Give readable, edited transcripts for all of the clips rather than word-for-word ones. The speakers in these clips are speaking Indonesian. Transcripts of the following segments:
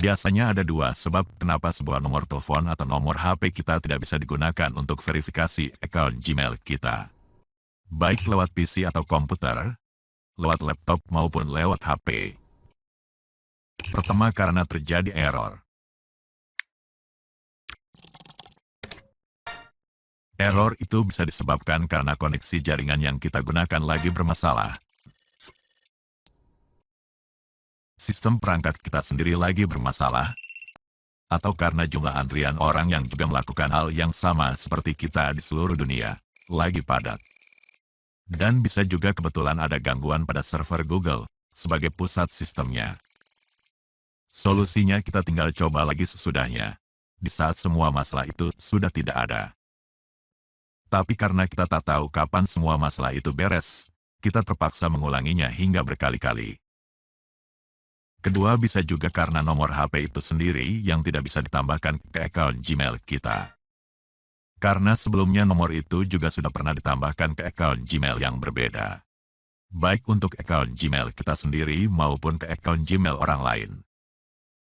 Biasanya ada dua sebab kenapa sebuah nomor telepon atau nomor HP kita tidak bisa digunakan untuk verifikasi akun Gmail kita. Baik lewat PC atau komputer, lewat laptop maupun lewat HP. Pertama, karena terjadi error. Error itu bisa disebabkan karena koneksi jaringan yang kita gunakan lagi bermasalah. Sistem perangkat kita sendiri lagi bermasalah, atau karena jumlah antrian orang yang juga melakukan hal yang sama seperti kita di seluruh dunia, lagi padat. Dan bisa juga kebetulan ada gangguan pada server Google sebagai pusat sistemnya. Solusinya kita tinggal coba lagi sesudahnya, di saat semua masalah itu sudah tidak ada. Tapi karena kita tak tahu kapan semua masalah itu beres, kita terpaksa mengulanginya hingga berkali-kali. Kedua, bisa juga karena nomor HP itu sendiri yang tidak bisa ditambahkan ke akun Gmail kita. Karena sebelumnya nomor itu juga sudah pernah ditambahkan ke akun Gmail yang berbeda. Baik untuk akun Gmail kita sendiri maupun ke akun Gmail orang lain.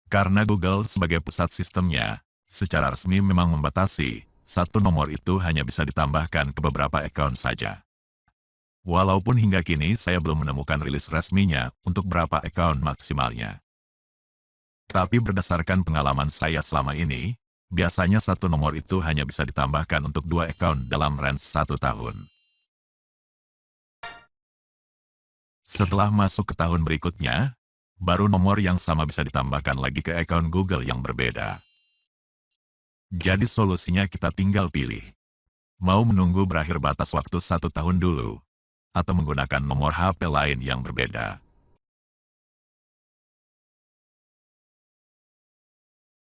Karena Google sebagai pusat sistemnya, secara resmi memang membatasi, satu nomor itu hanya bisa ditambahkan ke beberapa akun saja. Walaupun hingga kini saya belum menemukan rilis resminya untuk berapa akun maksimalnya. Tapi berdasarkan pengalaman saya selama ini, biasanya satu nomor itu hanya bisa ditambahkan untuk 2 akun dalam range 1 tahun. Setelah masuk ke tahun berikutnya, baru nomor yang sama bisa ditambahkan lagi ke akun Google yang berbeda. Jadi solusinya kita tinggal pilih. Mau menunggu berakhir batas waktu 1 tahun dulu, atau menggunakan nomor HP lain yang berbeda.